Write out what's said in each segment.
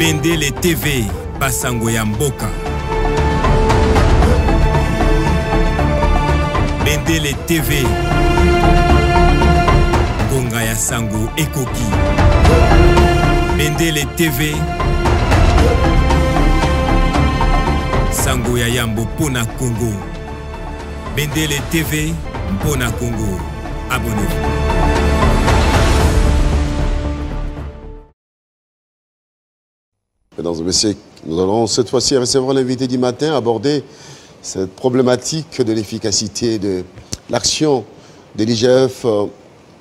Bendele TV, Basango ya Mboka. Bendele TV, Gonga ya Sango Ekoki. Bendele TV, Sango ya Yambo Pona Congo. Bendele TV, Pona Congo. Abonnez-vous. Mesdames et messieurs, nous allons cette fois-ci recevoir l'invité du matin, aborder cette problématique de l'efficacité de l'action de l'IGF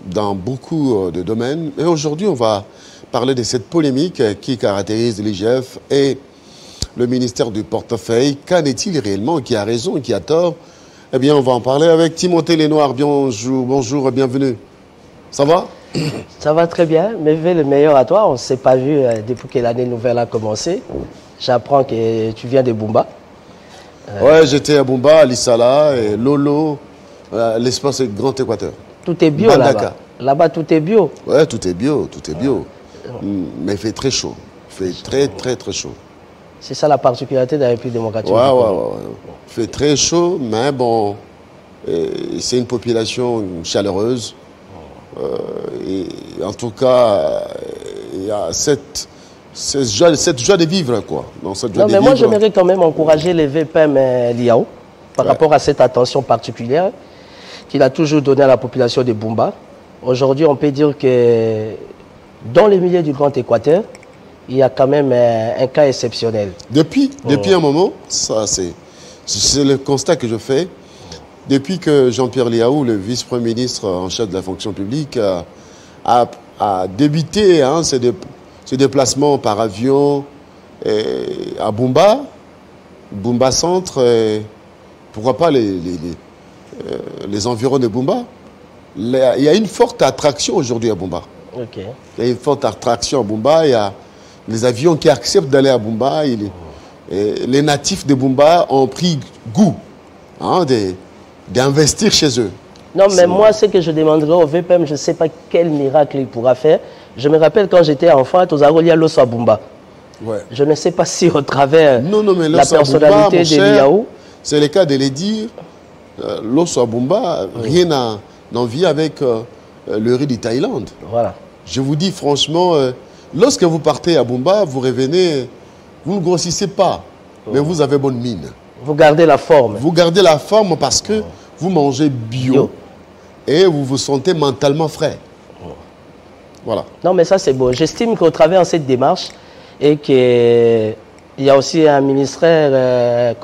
dans beaucoup de domaines. Et aujourd'hui, on va parler de cette polémique qui caractérise l'IGF et le ministère du portefeuille. Qu'en est-il réellement? Qui a raison, qui a tort? Eh bien, on va en parler avec Timothée Lenoir. Bonjour et bienvenue. Ça va? Ça va très bien, mais le meilleur à toi. On ne s'est pas vu depuis que l'année nouvelle a commencé. J'apprends que tu viens de Bumba. Ouais, j'étais à Bumba, à Lissala, et Lolo, l'espace Grand Équateur. Tout est bio là-bas. Là-bas, tout est bio. Ouais, tout est bio, tout est bio. Mais il fait très chaud. Il fait très chaud. C'est ça la particularité de la République démocratique. Ouais. Il fait très chaud, mais bon, c'est une population chaleureuse. Et en tout cas, il y a cette joie de vivre, quoi. Mais moi, j'aimerais quand même encourager les VPM Liao par rapport à cette attention particulière qu'il a toujours donnée à la population de Bumba. Aujourd'hui, on peut dire que dans les milieux du Grand Équateur, il y a quand même un cas exceptionnel. Depuis un moment, ça c'est le constat que je fais. Depuis que Jean-Pierre Liaou, le vice-premier ministre en chef de la fonction publique, a débuté ses déplacements par avion à Bumba, Bumba Centre, pourquoi pas les environs de Bumba. Il y a une forte attraction aujourd'hui à Bumba. Okay. Il y a une forte attraction à Bumba. Il y a les avions qui acceptent d'aller à Bumba. Les natifs de Bumba ont pris goût d'investir chez eux. Non, mais moi, ce que je demanderais au VPM, je ne sais pas quel miracle il pourra faire. Je me rappelle quand j'étais enfant, aux Arolia Loso à Bumba. Ouais. Je ne sais pas si au travers mais la personnalité de Liaou. C'est le cas de les dire. Loso à Bumba, rien d'envie avec le riz du Thaïlande. Voilà. Je vous dis franchement, lorsque vous partez à Bumba, vous revenez, vous ne grossissez pas, mais vous avez bonne mine. Vous gardez la forme. Vous gardez la forme parce que vous mangez bio et vous vous sentez mentalement frais. Voilà. Non, mais ça, c'est beau. J'estime qu'au travers de cette démarche, et qu'il y a aussi un ministère, de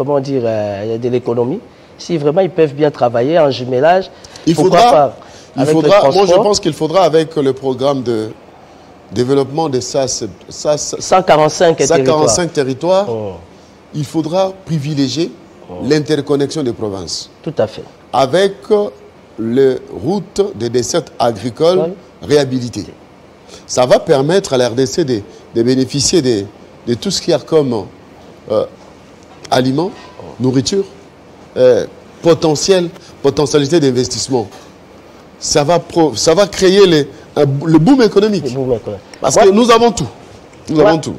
l'économie, si vraiment ils peuvent bien travailler en jumelage, moi je pense qu'il faudra avec le programme de développement de 145 territoires, il faudra privilégier l'interconnexion des provinces. Tout à fait. Avec les routes de dessertes agricoles réhabilitées. Ça va permettre à la RDC de bénéficier de tout ce qu'il y a comme aliments, nourriture, potentialité d'investissement. Ça va créer le boom économique. Parce que nous avons tout.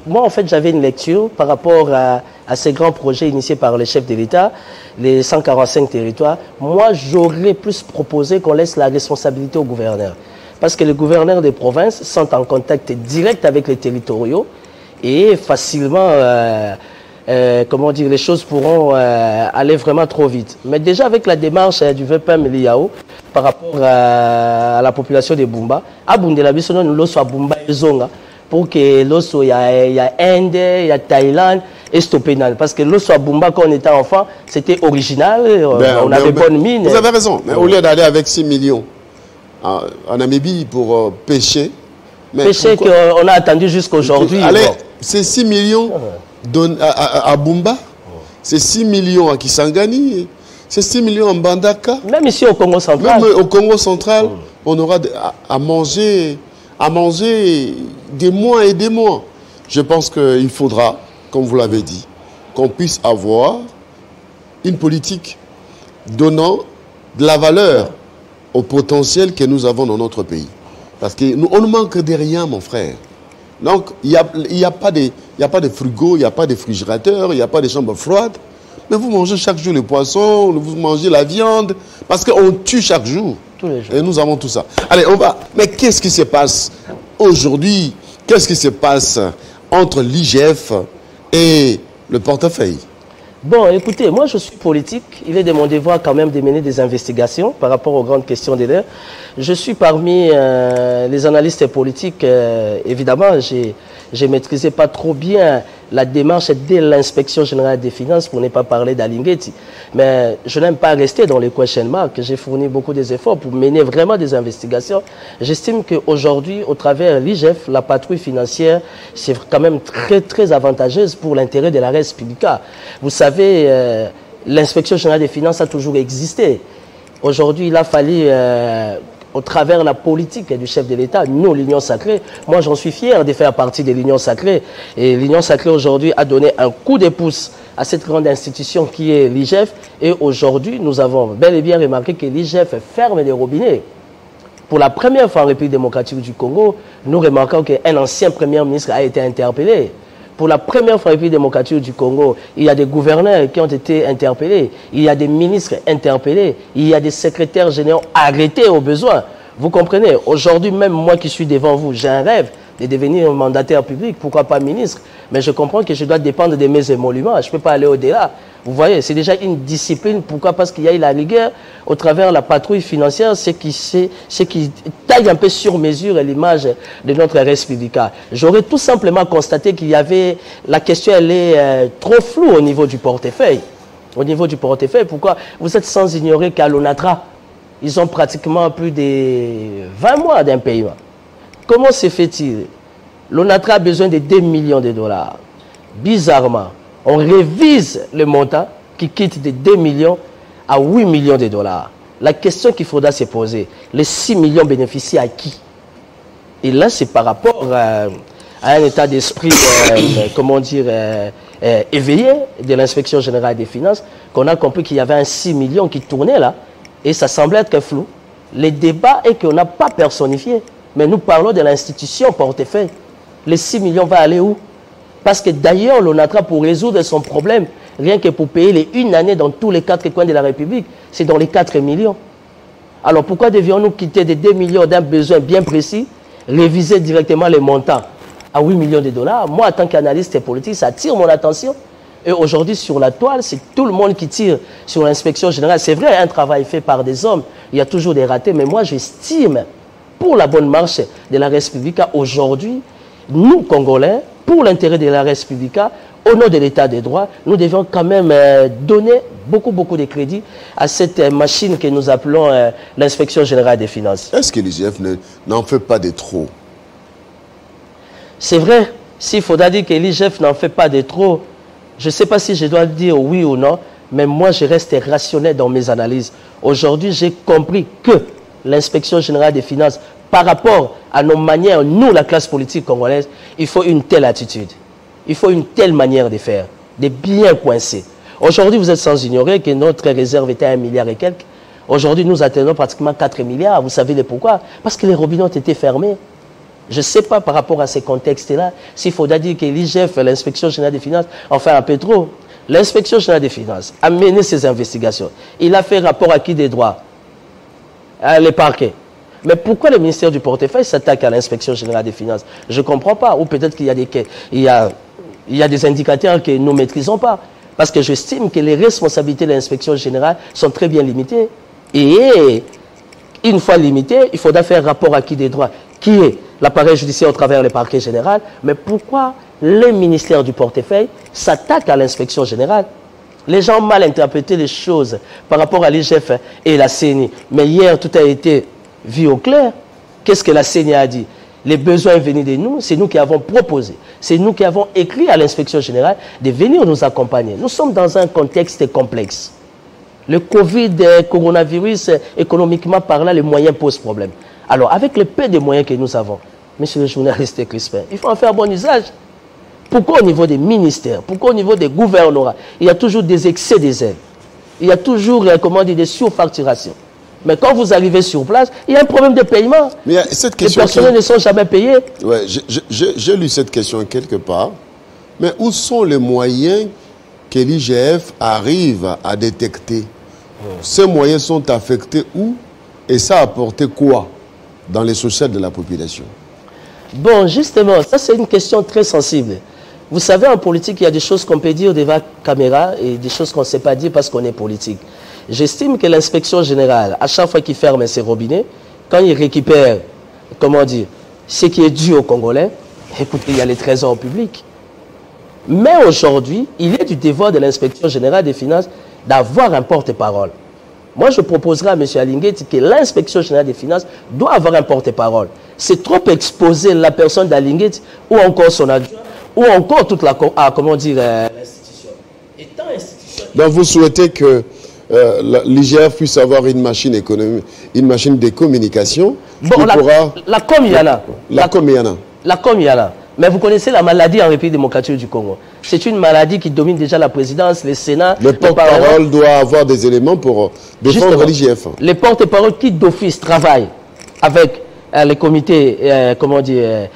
Moi, en fait, j'avais une lecture par rapport à ces grands projets initiés par le chef de l'État, les 145 territoires. Moi, j'aurais plus proposé qu'on laisse la responsabilité aux gouverneurs. Parce que les gouverneurs des provinces sont en contact direct avec les territoriaux et facilement, les choses pourront aller vraiment trop vite. Mais déjà avec la démarche du VPM Liao par rapport à la population de Bumba, à Bundela Bisono, nous sommes à Bumba et Zonga, pour que l'osso, il y a Inde, il y a Thaïlande et Stopenal. Parce que l'osso à Bumba, quand on était enfant, c'était original, on avait bonne mine. Vous avez raison, mais au lieu d'aller avec 6 millions en Namibie pour pêcher... Pêcher qu'on a attendu jusqu'à aujourd'hui. Allez, c'est 6 millions à Bumba, c'est 6 millions à Kisangani, c'est 6 millions en Bandaka. Même ici au Congo central. Même au Congo central, on aura à manger des mois et des mois. Je pense qu'il faudra, comme vous l'avez dit, qu'on puisse avoir une politique donnant de la valeur au potentiel que nous avons dans notre pays. Parce qu'on ne manque de rien, mon frère. Donc, il n'y a pas de Il n'y a pas de frigo, il n'y a pas de réfrigérateur, il n'y a pas de chambre froide. Mais vous mangez chaque jour le poisson, vous mangez la viande, parce qu'on tue chaque jour. Tous les jours. Et nous avons tout ça. Allez, on va. Mais qu'est-ce qui se passe aujourd'hui? Qu'est-ce qui se passe entre l'IGF et le portefeuille? Bon, écoutez, moi je suis politique. Il est de mon devoir quand même de mener des investigations par rapport aux grandes questions de l'heure. Je suis parmi les analystes politiques. Évidemment, j'ai maîtrisé pas trop bien la démarche de l'inspection générale des finances, pour ne pas parler d'Alinguetti. Mais je n'aime pas rester dans les question marks. J'ai fourni beaucoup d'efforts pour mener vraiment des investigations. J'estime qu'aujourd'hui, au travers de l'IGF, la patrouille financière, c'est quand même très, très avantageuse pour l'intérêt de la res publica. Vous savez, l'inspection générale des finances a toujours existé. Aujourd'hui, il a fallu, au travers de la politique du chef de l'État, nous, l'Union Sacrée, moi j'en suis fier de faire partie de l'Union Sacrée. Et l'Union Sacrée aujourd'hui a donné un coup de pouce à cette grande institution qui est l'IGF. Et aujourd'hui, nous avons bel et bien remarqué que l'IGF ferme les robinets. Pour la première fois en République démocratique du Congo, nous remarquons qu'un ancien Premier ministre a été interpellé. Pour la première fois en République démocratique du Congo, il y a des gouverneurs qui ont été interpellés, il y a des ministres interpellés, il y a des secrétaires généraux arrêtés au besoin. Vous comprenez, aujourd'hui, même moi qui suis devant vous, j'ai un rêve de devenir un mandataire public, pourquoi pas ministre, mais je comprends que je dois dépendre de mes émoluments, je ne peux pas aller au-delà. Vous voyez, c'est déjà une discipline. Pourquoi? Parce qu'il y a eu la rigueur au travers de la patrouille financière, ce qui taille un peu sur mesure l'image de notre res publica. J'aurais tout simplement constaté qu'il y avait, la question elle est trop floue au niveau du portefeuille. Au niveau du portefeuille, pourquoi? Vous êtes sans ignorer qu'à l'ONATRA, ils ont pratiquement plus de 20 mois d'un paiement. Comment se fait-il? L'ONATRA a besoin de 2 millions de dollars. Bizarrement, on révise le montant qui quitte de 2 millions à 8 millions de dollars. La question qu'il faudra se poser, les 6 millions bénéficient à qui? Et là, c'est par rapport à un état d'esprit, comment dire, éveillé de l'inspection générale des finances, qu'on a compris qu'il y avait un 6 millions qui tournait là, et ça semblait être flou. Le débat est qu'on n'a pas personnifié, mais nous parlons de l'institution portefeuille. Les 6 millions vont aller où? Parce que d'ailleurs, l'ONATRA, pour résoudre son problème, rien que pour payer les une année dans tous les 4 coins de la République, c'est dans les 4 millions. Alors pourquoi devions-nous quitter des 2 millions d'un besoin bien précis, réviser directement les montants à 8 millions de dollars? Moi, en tant qu'analyste politique, ça attire mon attention. Et aujourd'hui, sur la toile, c'est tout le monde qui tire sur l'inspection générale. C'est vrai, un travail fait par des hommes, il y a toujours des ratés, mais moi, j'estime, pour la bonne marche de la res publica, aujourd'hui, nous, Congolais, pour l'intérêt de la res publica, au nom de l'état des droits, nous devions quand même donner beaucoup de crédit à cette machine que nous appelons l'inspection générale des finances. Est-ce que l'IGF n'en fait pas de trop? C'est vrai, s'il faudra dire que l'IGF n'en fait pas de trop, je ne sais pas si je dois dire oui ou non, mais moi je reste rationnel dans mes analyses. Aujourd'hui, j'ai compris que l'inspection générale des finances, par rapport à nos manières, nous, la classe politique congolaise, il faut une telle attitude. Il faut une telle manière de faire, de bien coincer. Aujourd'hui, vous êtes sans ignorer que notre réserve était à 1 milliard et quelques. Aujourd'hui, nous atteignons pratiquement 4 milliards. Vous savez pourquoi? Parce que les robinets ont été fermés. Je ne sais pas par rapport à ces contextes-là, s'il faudra dire que l'IGF, l'inspection générale des finances, enfin un peu trop. L'inspection générale des finances a mené ses investigations. Il a fait rapport à qui des droits? Les parquets. Mais pourquoi le ministère du portefeuille s'attaque à l'inspection générale des finances? Je ne comprends pas. Ou peut-être qu'il y a des indicateurs que nous ne maîtrisons pas. Parce que j'estime que les responsabilités de l'inspection générale sont très bien limitées. Et une fois limitées, il faudra faire rapport à qui des droits? Qui est l'appareil judiciaire au travers le parquet général? Mais pourquoi le ministère du portefeuille s'attaque à l'inspection générale? Les gens ont mal interprété les choses par rapport à l'IGF et la CENI. Mais hier, tout a été vu au clair. Qu'est-ce que la CENI a dit? Les besoins venus de nous, c'est nous qui avons proposé. C'est nous qui avons écrit à l'inspection générale de venir nous accompagner. Nous sommes dans un contexte complexe. Le Covid, coronavirus, économiquement parlant, les moyens posent problème. Alors, avec le peu de moyens que nous avons, monsieur le journaliste Crispin, il faut en faire bon usage. Pourquoi au niveau des ministères, pourquoi au niveau des gouvernements, il y a toujours des excès des aides? Il y a toujours, comment dire, des surfacturations. Mais quand vous arrivez sur place, il y a un problème de paiement. Mais cette question les personnels ne sont jamais payés. Ouais, j'ai lu cette question quelque part. Mais où sont les moyens que l'IGF arrive à détecter? Ces moyens sont affectés où? Et ça a apporté quoi dans les sociales de la population? Bon, justement, ça c'est une question très sensible. Vous savez, en politique, il y a des choses qu'on peut dire devant la caméra et des choses qu'on ne sait pas dire parce qu'on est politique. J'estime que l'inspection générale, à chaque fois qu'il ferme ses robinets, quand il récupère, comment dire, ce qui est dû aux Congolais, écoutez, il y a les trésors publics. Mais aujourd'hui, il est du devoir de l'inspection générale des finances d'avoir un porte-parole. Moi, je proposerai à M. Alinguet que l'inspection générale des finances doit avoir un porte-parole. C'est trop exposer la personne d'Alinguet ou encore son adjoint ou encore toute la, comment dire, l'institution. Étant institution... Donc vous souhaitez que l'IGF puisse avoir une machine économique, une machine de communication. Bon, la com, il y en a. La com, il y en a. La com, il y en a. Mais vous connaissez la maladie en République démocratique du Congo. C'est une maladie qui domine déjà la présidence, le Sénat. Le porte-parole doit avoir des éléments pour défendre l'IGF. Les porte-parole qui d'office travaillent avec les comités comment dire,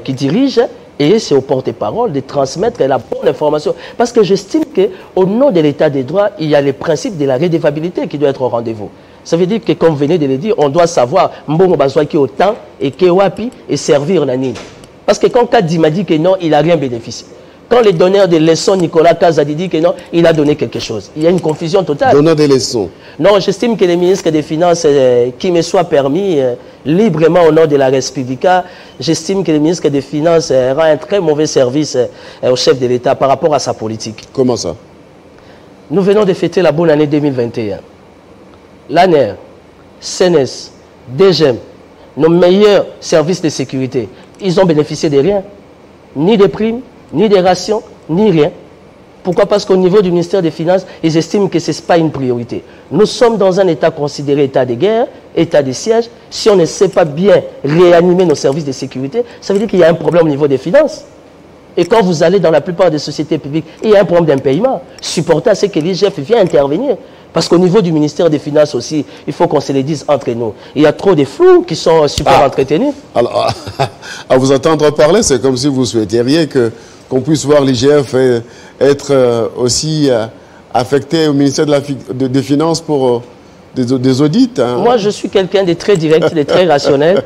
qui dirigent, et c'est au porte-parole de transmettre la bonne information. Parce que j'estime qu'au nom de l'état des droits, il y a les principes de la redevabilité qui doit être au rendez-vous. Ça veut dire que, comme vous venez de le dire, on doit savoir Mbongo Bazwa qui est autant et qui est wapi et servir Nani. Parce que quand Kadi m'a dit que non, il n'a rien bénéficié. Quand les donneurs de leçons, Nicolas Kazadi dit que non, il a donné quelque chose. Il y a une confusion totale. Donneur des leçons. Non, j'estime que les ministres des Finances, qui me soit permis, librement au nom de la République, j'estime que le ministre des Finances rend un très mauvais service au chef de l'État par rapport à sa politique. Comment ça? Nous venons de fêter la bonne année 2021. L'ANER, CNES, DGM, nos meilleurs services de sécurité, ils ont bénéficié de rien. Ni de primes, ni des rations, ni rien. Pourquoi? Parce qu'au niveau du ministère des Finances, ils estiment que ce n'est pas une priorité. Nous sommes dans un état considéré état de guerre, état de siège. Si on ne sait pas bien réanimer nos services de sécurité, ça veut dire qu'il y a un problème au niveau des finances. Et quand vous allez dans la plupart des sociétés publiques, il y a un problème d'impayement. Supporter à ce que l'IGF vienne intervenir. Parce qu'au niveau du ministère des Finances aussi, il faut qu'on se le dise entre nous. Il y a trop de flous qui sont super entretenus. Alors, à vous entendre parler, c'est comme si vous souhaiteriez qu'on puisse voir l'IGF être aussi affecté au ministère des Finances pour des audits. Hein. Moi, je suis quelqu'un de très direct, de très rationnel.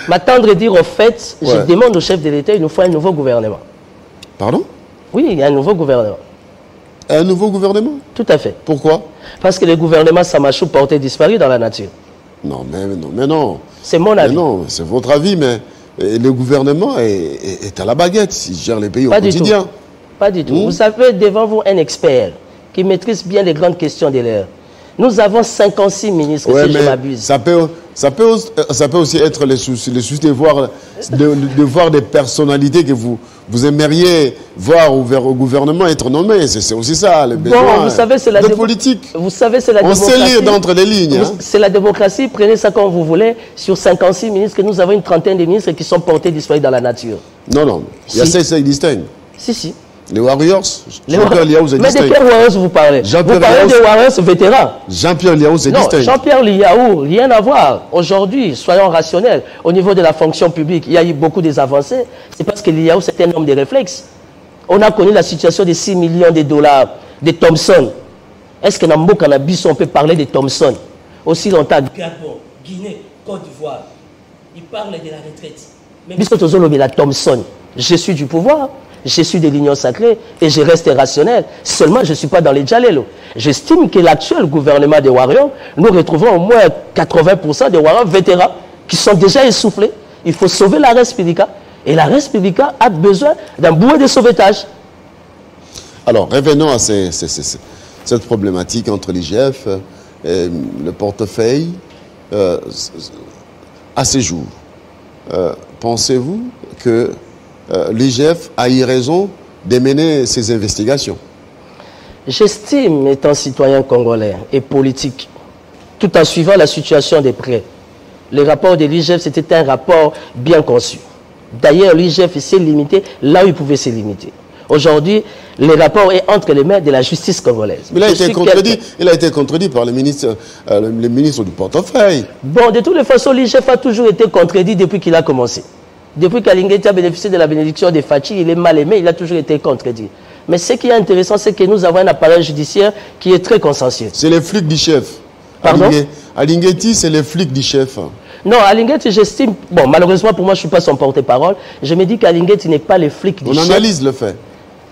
M'attendre et dire, au fait, je demande au chef de l'État, il nous faut un nouveau gouvernement. Pardon? Oui, il y a un nouveau gouvernement. Un nouveau gouvernement? Tout à fait. Pourquoi? Parce que le gouvernement Samachou portait disparu dans la nature. Non, mais non. C'est mon avis. Non, c'est votre avis, mais le gouvernement est à la baguette. Il gère les pays au quotidien. Pas du tout. Vous savez, devant vous, un expert qui maîtrise bien les grandes questions de l'heure. Nous avons 56 ministres, si je m'abuse. Ça peut aussi être le souci de voir des personnalités que vous aimeriez voir au gouvernement être nommées. C'est aussi ça, le besoin vous savez, c'est la politique. Vous savez, c'est la démocratie. On sait lire d'entre les lignes. C'est la démocratie, prenez ça comme vous voulez. Sur 56 ministres, que nous avons une trentaine de ministres qui sont portés disparus dans la nature. Non. Il y a 6 qui distinguent. Si. Les Warriors, Jean-Pierre Liaou se distingue. Mais de quels Warriors vous parlez? Vous parlez des Warriors vétérans. Jean-Pierre Liaou se distingue. Non, Jean-Pierre Liaou, rien à voir. Aujourd'hui, soyons rationnels. Au niveau de la fonction publique, il y a eu beaucoup d'avancées. C'est parce que Liaou, c'est un homme de réflexe. On a connu la situation de 6 millions de dollars de Thomson. Est-ce que dans le cannabis, on peut parler de Thomson? Aussi longtemps, Gabon, Guinée, Côte d'Ivoire, ils parlent de la retraite. Mais la Thomson, je suis du pouvoir. Je suis de l'Union sacrée et je reste rationnel. Seulement, je ne suis pas dans les Djalelo. J'estime que l'actuel gouvernement des Warriors, nous retrouvons au moins 80% des Warriors vétérans qui sont déjà essoufflés. Il faut sauver la République. Et la République a besoin d'un bouée de sauvetage. Alors, revenons à cette problématique entre l'IGF et le portefeuille. À ces jours, pensez-vous que l'IGF a eu raison de mener ses investigations? J'estime, étant citoyen congolais et politique, tout en suivant la situation de près, le rapport de l'IGF, c'était un rapport bien conçu. D'ailleurs, l'IGF s'est limité là où il pouvait se limiter. Aujourd'hui, le rapport est entre les mains de la justice congolaise. Mais il a été contredit par le ministre du portefeuille. Bon, de toutes les façons, l'IGF a toujours été contredit depuis qu'il a commencé. Depuis qu'Alingeti a bénéficié de la bénédiction des Fachi, il est mal aimé, il a toujours été contredit. Mais ce qui est intéressant, c'est que nous avons un appareil judiciaire qui est très consensuel. C'est les flics du chef. Pardon? Alingeti, c'est les flics du chef. Non, Alingeti, j'estime... Bon, malheureusement, pour moi, je ne suis pas son porte-parole. Je me dis qu'Alingeti n'est pas le flic du chef. On analyse le fait.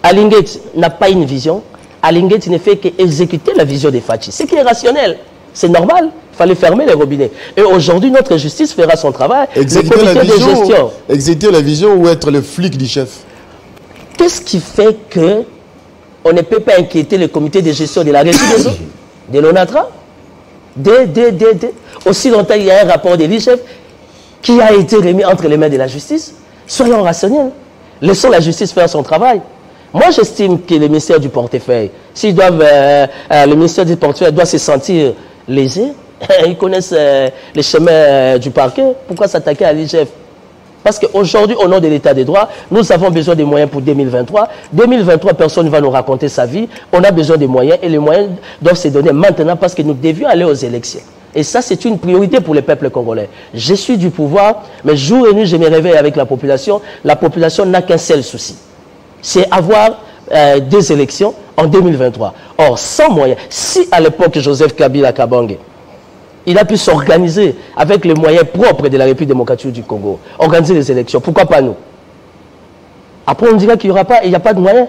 Alingeti n'a pas une vision. Alingeti ne fait qu'exécuter la vision des Fachi. Ce qui est rationnel. C'est normal. Il fallait fermer les robinets. Et aujourd'hui, notre justice fera son travail. Exécuter la vision ou être le flic du chef? Qu'est-ce qui fait qu'on ne peut pas inquiéter le comité de gestion de la régie des eaux, de l'ONATRA, aussi longtemps il y a un rapport de l'IGF qui a été remis entre les mains de la justice? Soyons rationnels. Laissons la justice faire son travail. Moi, j'estime que le ministère du portefeuille, s'ils doivent, le ministère du portefeuille doit se sentir lésé, ils connaissent les chemins du parquet. Pourquoi s'attaquer à l'IGF? Parce qu'aujourd'hui, au nom de l'état des droits, nous avons besoin de moyens pour 2023. 2023, personne ne va nous raconter sa vie. On a besoin de moyens et les moyens doivent se donner maintenant parce que nous devions aller aux élections. Et ça, c'est une priorité pour le peuple congolais. Je suis du pouvoir, mais jour et nuit, je me réveille avec la population. La population n'a qu'un seul souci. C'est avoir des élections en 2023. Or, sans moyens, si à l'époque Joseph Kabila Kabange, il a pu s'organiser avec les moyens propres de la République démocratique du Congo, organiser les élections, pourquoi pas nous? Après, on dira qu'il n'y aura pas, il n'y a pas de moyens.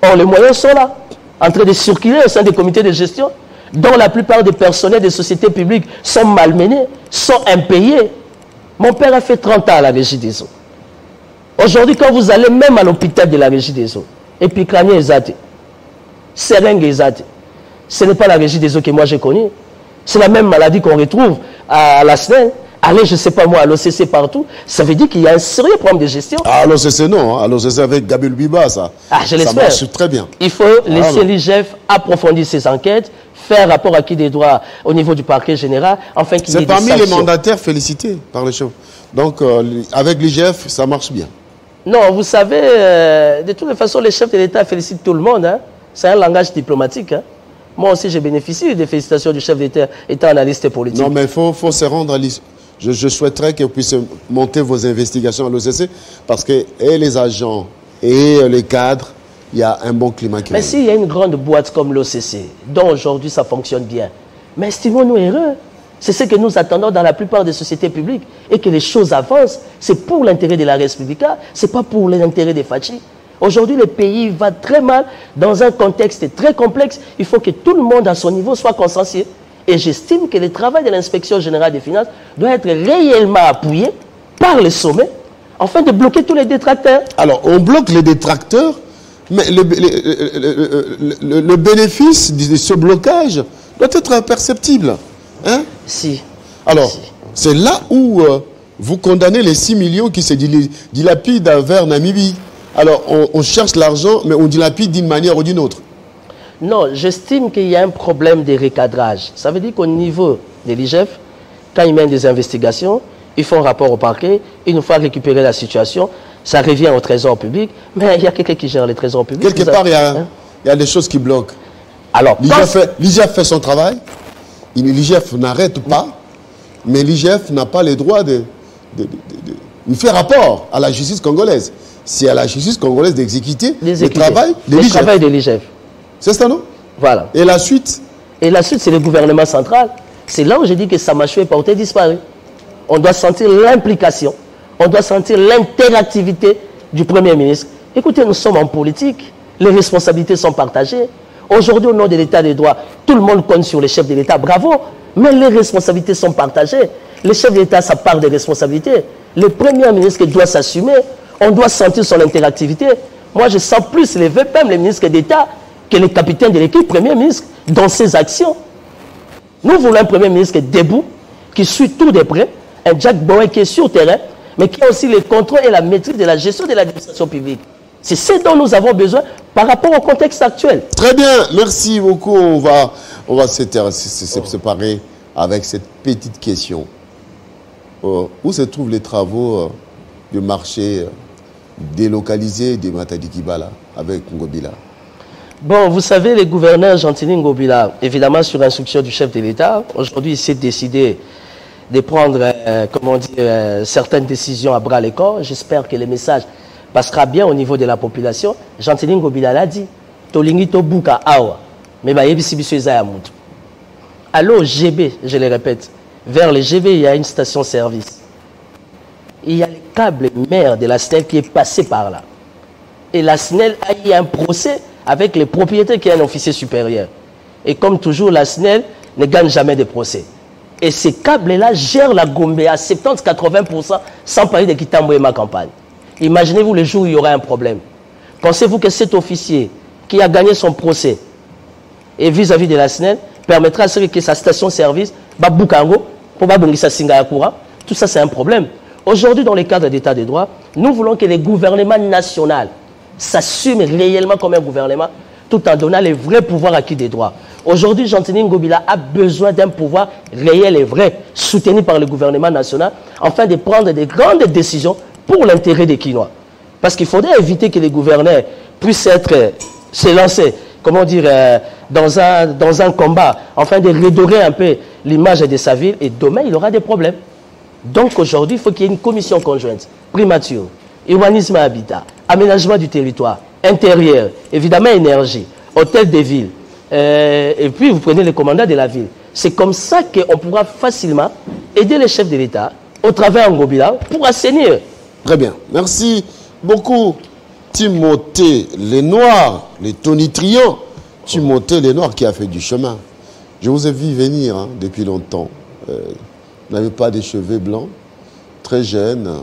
Or, les moyens sont là, en train de circuler au sein des comités de gestion, dont la plupart des personnels des sociétés publiques sont malmenés, sont impayés. Mon père a fait 30 ans à la Régie des eaux. Aujourd'hui, quand vous allez même à l'hôpital de la Régie des eaux, et puis Kranier Ezate, Seringue Ezate, ce n'est pas la Régie des eaux que moi j'ai connue. C'est la même maladie qu'on retrouve à la SNEL. Allez, je ne sais pas moi, à l'OCC partout. Ça veut dire qu'il y a un sérieux problème de gestion. Ah, à l'OCC, non. À l'OCC avec Gabriel Biba, ça. Ah, je l'espère. Ça marche très bien. Il faut laisser l'IGF approfondir ses enquêtes, faire rapport acquis des droits au niveau du parquet général, afin qu'il y ait des sanctions. C'est parmi les mandataires félicités par le chef. Donc, avec l'IGF, ça marche bien. Non, vous savez, de toutes les façons, les chefs de l'État félicitent tout le monde. Hein. C'est un langage diplomatique. Hein. Moi aussi, j'ai bénéficié des félicitations du chef d'État étant analyste politique. Non, mais il faut se rendre à l'issue. Je souhaiterais que vous puissiez monter vos investigations à l'OCC parce que et les agents et les cadres, il y a un bon climat qui Mais s'il y a une grande boîte comme l'OCC, dont aujourd'hui ça fonctionne bien, mais estimons-nous heureux. C'est ce que nous attendons dans la plupart des sociétés publiques et que les choses avancent. C'est pour l'intérêt de la République, ce n'est pas pour l'intérêt des Fachi. Aujourd'hui, le pays va très mal dans un contexte très complexe. Il faut que tout le monde à son niveau soit consensuel. Et j'estime que le travail de l'inspection générale des finances doit être réellement appuyé par le sommet afin de bloquer tous les détracteurs. Alors, on bloque les détracteurs, mais le bénéfice de ce blocage doit être perceptible. Hein? Si. Alors, c'est là où vous condamnez les 6 millions qui se dilapident vers Namibie. Alors, on cherche l'argent, mais on dilapide d'une manière ou d'une autre. Non, j'estime qu'il y a un problème de recadrage. Ça veut dire qu'au niveau de l'IGF, quand ils mènent des investigations, ils font rapport au parquet, une fois récupéré la situation, ça revient au trésor public, mais il y a quelqu'un qui gère le trésor public. Quelque part, il y a des choses qui bloquent. Alors, l'IGF fait son travail, l'IGF n'arrête pas, mais l'IGF n'a pas le droit de faire rapport à la justice congolaise. C'est à la justice congolaise d'exécuter le travail de l'IGF. C'est ça, non? Voilà. Et la suite? Et la suite, c'est le gouvernement central. C'est là où j'ai dit que Samachou est porté disparu. On doit sentir l'implication, on doit sentir l'interactivité du Premier ministre. Écoutez, nous sommes en politique, les responsabilités sont partagées. Aujourd'hui, au nom de l'État des droits, tout le monde compte sur les chefs de l'État, bravo, mais les responsabilités sont partagées. Le chef de l'État a sa part de responsabilité. Le Premier ministre doit s'assumer, on doit sentir son interactivité. Moi, je sens plus les VPM, les ministres d'État, que les capitaines de l'équipe Premier ministre dans ses actions. Nous voulons un Premier ministre debout, qui suit tout de près, un Jack Bowen qui est sur le terrain, mais qui a aussi le contrôle et la maîtrise de la gestion de l'administration publique. C'est ce dont nous avons besoin par rapport au contexte actuel. Très bien, merci beaucoup. On va se séparer avec cette petite question. Où se trouvent les travaux du marché délocalisé de Matadi Kibala avec Ngobila? Bon, vous savez, le gouverneur Gentili Ngobila, évidemment sur instruction du chef de l'État, aujourd'hui il s'est décidé de prendre, comment dire, certaines décisions à bras le corps. J'espère que le message passera bien au niveau de la population. Jean-Théline Ngobila l'a dit. Tolingi to buka awa. Mais bah yebisi biso eza ya mutu. Allô GB, je le répète. Vers le GB, il y a une station-service. Il y a le câble mère de la SNEL qui est passé par là. Et la SNEL a eu un procès avec le propriétaire qui est un officier supérieur. Et comme toujours, la SNEL ne gagne jamais de procès. Et ces câbles-là gèrent la Gombe à 70-80% sans parler de Kitambo et ma campagne. Imaginez-vous le jour où il y aura un problème. Pensez-vous que cet officier qui a gagné son procès et vis-à-vis de la SNEL permettra à celui que sa station-service, tout ça c'est un problème. Aujourd'hui, dans le cadre d'État de droit, nous voulons que le gouvernement national s'assume réellement comme un gouvernement tout en donnant les vrais pouvoirs acquis des droits. Aujourd'hui, Jean-Théline Ngobila a besoin d'un pouvoir réel et vrai, soutenu par le gouvernement national, afin de prendre des grandes décisions pour l'intérêt des Kinois. Parce qu'il faudrait éviter que les gouverneurs puissent se lancer, comment dire, dans un combat, afin de redorer un peu l'image de sa ville, et demain, il aura des problèmes. Donc aujourd'hui, il faut qu'il y ait une commission conjointe, primature, urbanisme et habitat, aménagement du territoire, intérieur, évidemment énergie, hôtel des villes, et puis vous prenez les commandants de la ville. C'est comme ça qu'on pourra facilement aider les chefs de l'État au travers de Ngobila pour assainir. Très bien. Merci beaucoup, Timothée Lenoir, les Tonitriants. Timothée Lenoir qui a fait du chemin. Je vous ai vu venir depuis longtemps. Vous n'avez pas des cheveux blancs, très jeune.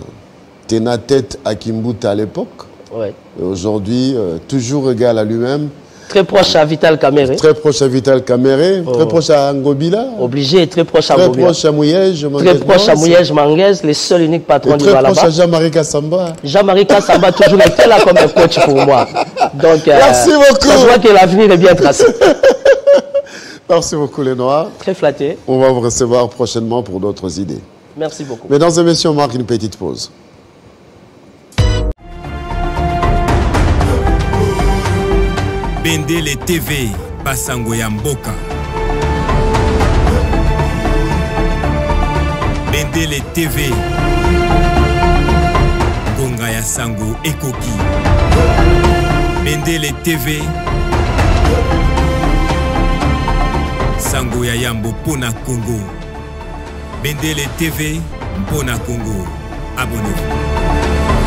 Tena tête à Kimbuta à l'époque. Ouais. Aujourd'hui, toujours égal à lui-même. Très proche à Vital Kamere. Très proche à Vital Kamere. Très proche à Ngobila. Obligé, très proche à Ngobila. Très proche à Mouyej. Très proche à Mouyej Manguez, les seuls uniques patrons du là-bas. Très proche à Jean-Marie Kassamba. Jean-Marie Kassamba a toujours été là comme un coach pour moi. Donc, merci beaucoup. Ça se voit que l'avenir est bien tracé. Merci beaucoup, les Noirs. Très flatté. On va vous recevoir prochainement pour d'autres idées. Merci beaucoup. Mesdames et messieurs, on marque une petite pause. Bendele TV, Basango Yamboka. Bendele TV, Gonga ya Sango Ekoki. Bendele TV, Sango ya Yambo Pona Congo. Bendele TV, Pona Congo. Abonnez-vous.